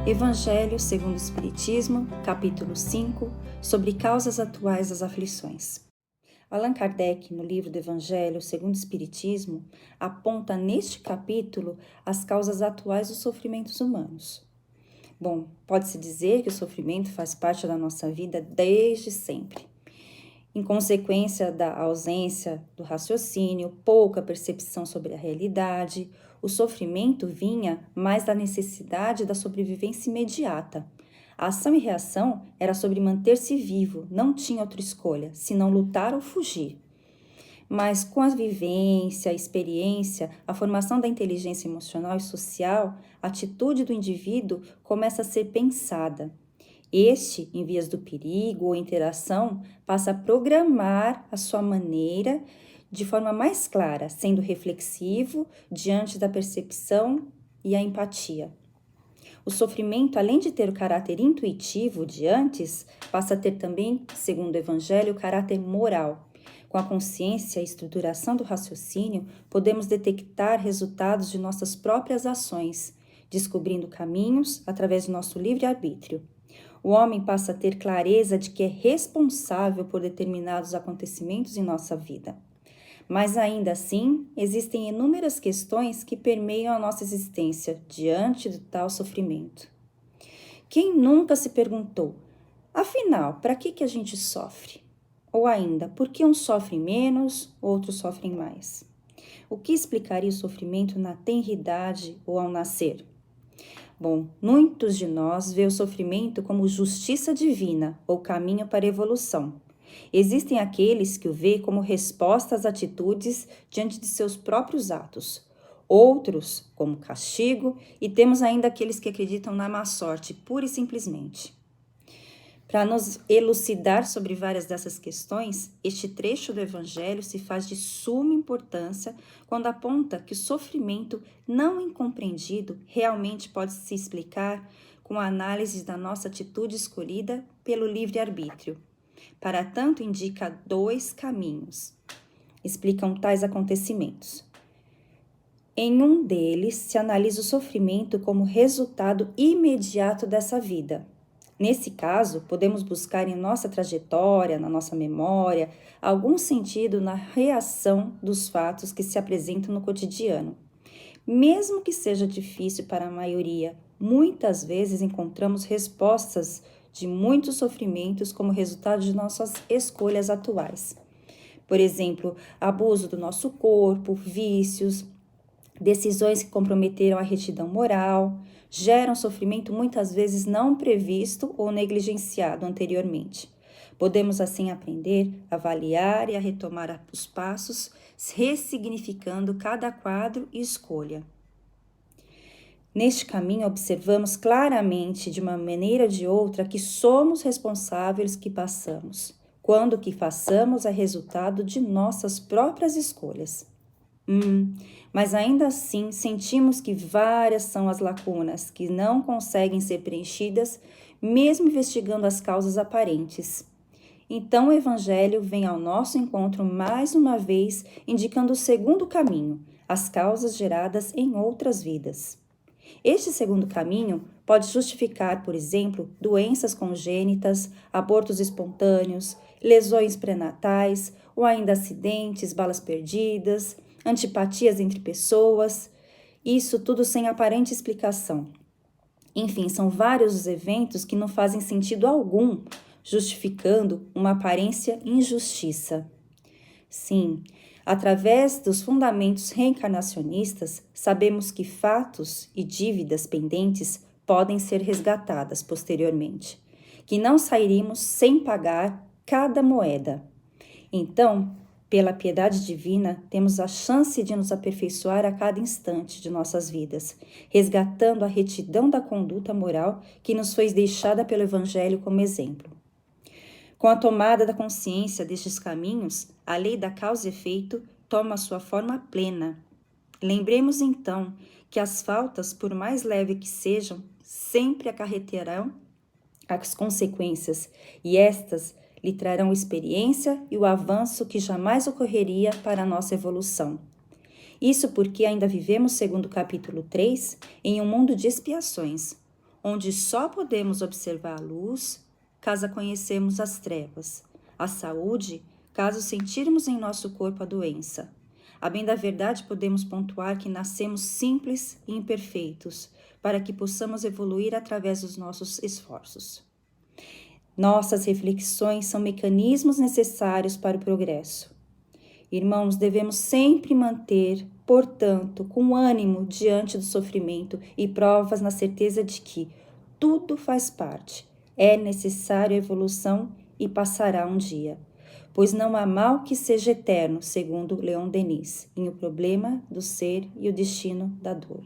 Evangelho segundo o Espiritismo, capítulo 5, sobre causas atuais das aflições. Allan Kardec, no livro do Evangelho segundo o Espiritismo, aponta neste capítulo as causas atuais dos sofrimentos humanos. Bom, pode-se dizer que o sofrimento faz parte da nossa vida desde sempre. Em consequência da ausência do raciocínio, pouca percepção sobre a realidade, o sofrimento vinha mais da necessidade da sobrevivência imediata. A ação e reação era sobre manter-se vivo, não tinha outra escolha, senão lutar ou fugir. Mas com a vivência, a experiência, a formação da inteligência emocional e social, a atitude do indivíduo começa a ser pensada. Este, em vias do perigo ou interação, passa a programar a sua maneira de forma mais clara, sendo reflexivo diante da percepção e a empatia. O sofrimento, além de ter o caráter intuitivo de antes, passa a ter também, segundo o Evangelho, o caráter moral. Com a consciência e estruturação do raciocínio, podemos detectar resultados de nossas próprias ações, descobrindo caminhos através do nosso livre-arbítrio. O homem passa a ter clareza de que é responsável por determinados acontecimentos em nossa vida. Mas ainda assim, existem inúmeras questões que permeiam a nossa existência diante de tal sofrimento. Quem nunca se perguntou, afinal, para que a gente sofre? Ou ainda, por que uns sofrem menos, outros sofrem mais? O que explicaria o sofrimento na tenridade ou ao nascer? Bom, muitos de nós vê o sofrimento como justiça divina ou caminho para a evolução. Existem aqueles que o vê como resposta às atitudes diante de seus próprios atos. Outros, como castigo, e temos ainda aqueles que acreditam na má sorte, pura e simplesmente. Para nos elucidar sobre várias dessas questões, este trecho do Evangelho se faz de suma importância quando aponta que o sofrimento não incompreendido realmente pode se explicar com a análise da nossa atitude escolhida pelo livre-arbítrio. Para tanto, indica dois caminhos. Explicam tais acontecimentos. Em um deles, se analisa o sofrimento como resultado imediato dessa vida. Nesse caso, podemos buscar em nossa trajetória, na nossa memória, algum sentido na reação dos fatos que se apresentam no cotidiano. Mesmo que seja difícil para a maioria, muitas vezes encontramos respostas de muitos sofrimentos como resultado de nossas escolhas atuais. Por exemplo, abuso do nosso corpo, vícios, decisões que comprometeram a retidão moral, geram sofrimento muitas vezes não previsto ou negligenciado anteriormente. Podemos assim aprender, avaliar e a retomar os passos, ressignificando cada quadro e escolha. Neste caminho, observamos claramente, de uma maneira ou de outra, que somos responsáveis que passamos, quando o que façamos é resultado de nossas próprias escolhas. Mas ainda assim sentimos que várias são as lacunas que não conseguem ser preenchidas, mesmo investigando as causas aparentes. Então o Evangelho vem ao nosso encontro mais uma vez, indicando o segundo caminho, as causas geradas em outras vidas. Este segundo caminho pode justificar, por exemplo, doenças congênitas, abortos espontâneos, lesões pré-natais ou ainda acidentes, balas perdidas, antipatias entre pessoas, isso tudo sem aparente explicação. Enfim, são vários os eventos que não fazem sentido algum, justificando uma aparência injustiça. Sim, através dos fundamentos reencarnacionistas, sabemos que fatos e dívidas pendentes podem ser resgatadas posteriormente, que não sairíamos sem pagar cada moeda. Então, pela piedade divina, temos a chance de nos aperfeiçoar a cada instante de nossas vidas, resgatando a retidão da conduta moral que nos foi deixada pelo Evangelho como exemplo. Com a tomada da consciência destes caminhos, a lei da causa e efeito toma sua forma plena. Lembremos então que as faltas, por mais leves que sejam, sempre acarreterão as consequências, e estas lhe trarão experiência e o avanço que jamais ocorreria para a nossa evolução. Isso porque ainda vivemos, segundo o capítulo 3, em um mundo de expiações, onde só podemos observar a luz, caso conhecemos as trevas, a saúde, caso sentirmos em nosso corpo a doença. A bem da verdade, podemos pontuar que nascemos simples e imperfeitos, para que possamos evoluir através dos nossos esforços. Nossas reflexões são mecanismos necessários para o progresso. Irmãos, devemos sempre manter, portanto, com ânimo diante do sofrimento e provas na certeza de que tudo faz parte, é necessário a evolução e passará um dia. Pois não há mal que seja eterno, segundo Leon Denis, em O Problema do Ser e o Destino da Dor.